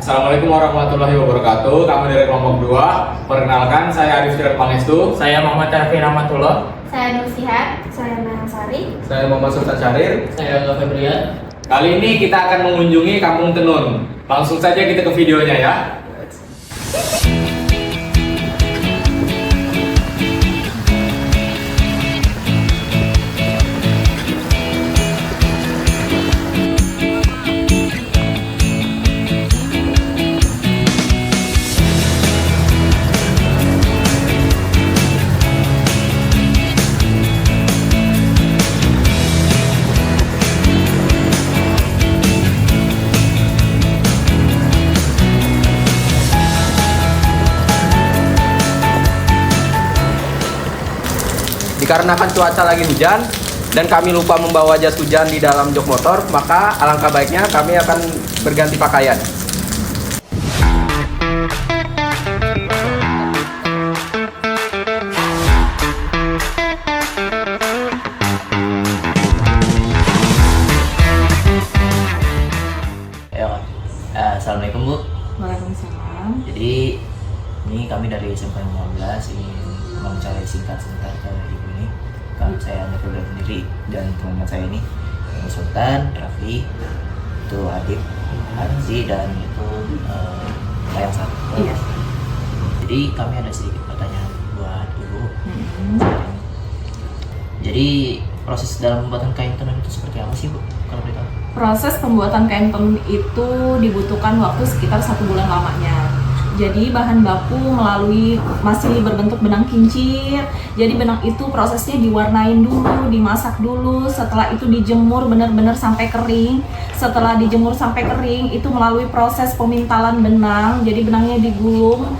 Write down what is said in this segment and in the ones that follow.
Assalamualaikum warahmatullahi wabarakatuh. Kami dari kelompok 2. Perkenalkan, saya Arif Firat Pangestu. Saya Muhammad Tarfi Rahmatullah. Saya Nusihat. Saya Sari. Saya Muhammad Sultan Syahrir. Saya Angga Febrian. Kali ini kita akan mengunjungi Kampung Tenun. Langsung saja kita ke videonya ya. Dikarenakan cuaca lagi hujan dan kami lupa membawa jas hujan di dalam jok motor, maka alangkah baiknya kami akan berganti pakaian. Assalamualaikum Bu. Waalaikumsalam. Jadi ini kami dari SMP 15 ingin mencari singkat sebentar ke ibu ini. Saya Anda Febrian sendiri dan teman saya ini Sultan, Raffi, itu Adib, Arzi dan itu Mayang Sari. Iya. Jadi kami ada sedikit pertanyaan buat ibu. Jadi proses dalam pembuatan kain tenun itu seperti apa sih Bu? Kalau boleh tahu. Proses pembuatan kain tenun itu dibutuhkan waktu sekitar 1 bulan lamanya. Jadi bahan baku melalui masih berbentuk benang kincir. Jadi benang itu prosesnya diwarnain dulu, dimasak dulu. Setelah itu dijemur benar-benar sampai kering. Setelah dijemur sampai kering itu melalui proses pemintalan benang. Jadi benangnya digulung,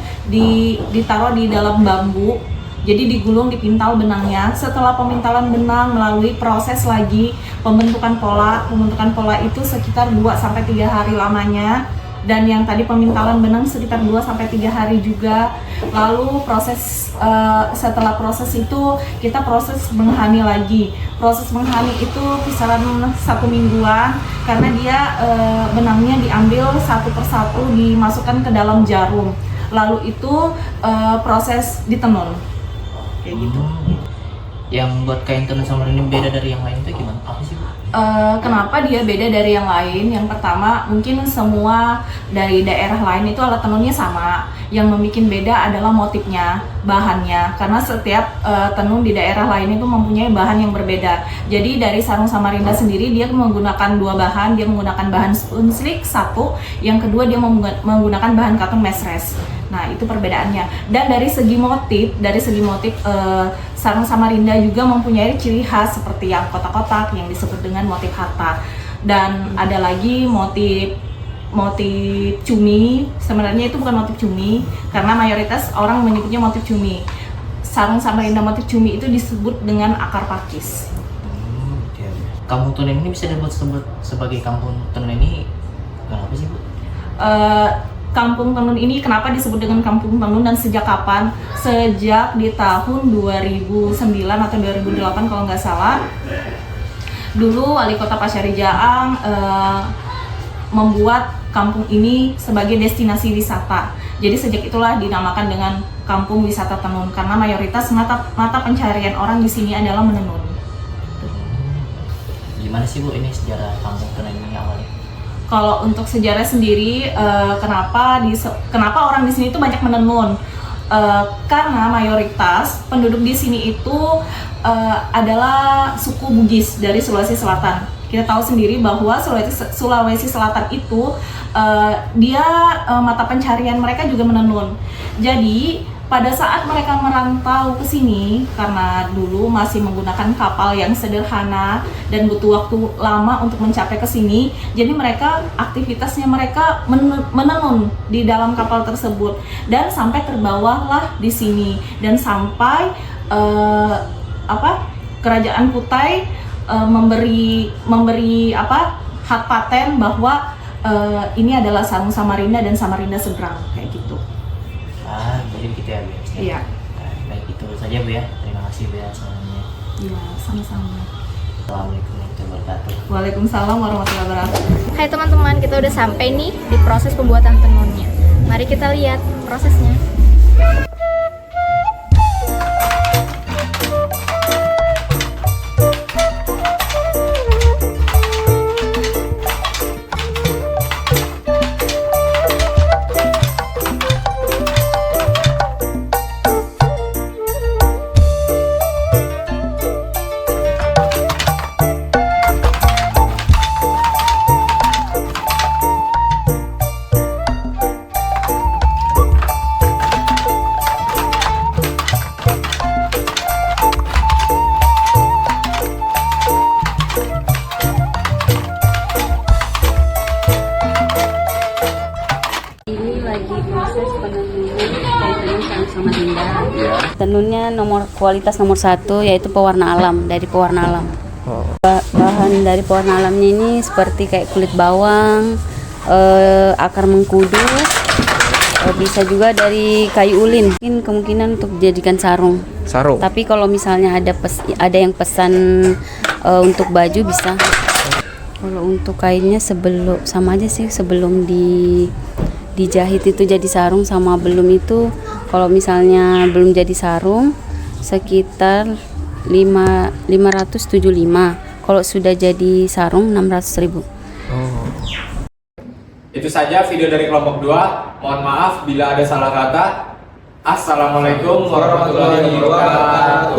ditaruh di dalam bambu. Jadi digulung, dipintal benangnya. Setelah pemintalan benang melalui proses lagi pembentukan pola. Pembentukan pola itu sekitar 2-3 hari lamanya. Dan yang tadi pemintalan benang sekitar 2-3 hari juga. Lalu setelah proses itu kita proses menghani lagi. Proses menghani itu kisaran 1 mingguan karena dia benangnya diambil satu persatu dimasukkan ke dalam jarum. Lalu itu proses ditenun. Kayak gitu. Yang buat kain tenun Samarinda ini beda dari yang lain itu gimana? Apa sih Bu? Kenapa dia beda dari yang lain? Yang pertama, mungkin semua dari daerah lain itu alat tenunnya sama. Yang membuat beda adalah motifnya, bahannya. Karena setiap tenun di daerah lain itu mempunyai bahan yang berbeda. Jadi dari sarung Samarinda sendiri dia menggunakan 2 bahan. Dia menggunakan bahan spoon slick 1, yang kedua dia menggunakan bahan katun mesres. Nah, itu perbedaannya. Dan dari segi motif sarung Samarinda juga mempunyai ciri khas seperti yang kotak-kotak yang disebut dengan motif hatta. Dan ada lagi motif cumi. Sebenarnya itu bukan motif cumi karena mayoritas orang menyebutnya motif cumi. Sarung Samarinda motif cumi itu disebut dengan akar pakis. Kampung tenun ini bisa disebut sebagai kampung tenun ini kenapa sih Bu? Kampung tenun ini kenapa disebut dengan kampung tenun dan sejak kapan? Sejak di tahun 2009 atau 2008 kalau nggak salah. Dulu wali kota Pasyari Jaang membuat kampung ini sebagai destinasi wisata. Jadi sejak itulah dinamakan dengan kampung wisata tenun karena mayoritas mata pencarian orang di sini adalah menenun. Gimana sih Bu ini sejarah kampung tenun ini awalnya? Kalau untuk sejarah sendiri, kenapa orang di sini itu banyak menenun? Karena mayoritas penduduk di sini itu adalah suku Bugis dari Sulawesi Selatan. Kita tahu sendiri bahwa Sulawesi Selatan itu dia mata pencarian mereka juga menenun. Jadi pada saat mereka merantau ke sini, karena dulu masih menggunakan kapal yang sederhana dan butuh waktu lama untuk mencapai ke sini, jadi aktivitasnya mereka menenun di dalam kapal tersebut dan sampai terbawahlah di sini dan sampai Kerajaan Kutai memberi hak paten bahwa ini adalah sarung Samarinda dan Samarinda seberang kayak gitu. Jadi begitu ya Bu? Iya. Baik, itu saja Bu ya. Terima kasih Bu ya semuanya. Iya, sama-sama. Assalamualaikum. warahmatullahi wabarakatuh. Waalaikumsalam warahmatullahi wabarakatuh. Hai teman-teman, kita udah sampai nih di proses pembuatan tenunnya. Mari kita lihat prosesnya. Ini lagi proses penenunan dari tenun sama Dinda. Iya. Tenunnya kualitas nomor 1 yaitu pewarna alam, dari pewarna alam. Oh. Bahan dari pewarna alamnya ini seperti kayak kulit bawang, akar mengkudu, bisa juga dari kayu ulin. Mungkin kemungkinan untuk dijadikan sarung. Sarung. Tapi kalau misalnya ada yang pesan untuk baju bisa. Kalau untuk kainnya sama aja sih, sebelum dijahit itu jadi sarung sama belum itu, kalau misalnya belum jadi sarung sekitar 575, kalau sudah jadi sarung 600.000. Itu saja video dari kelompok 2. Mohon maaf bila ada salah kata. Assalamualaikum warahmatullahi wabarakatuh.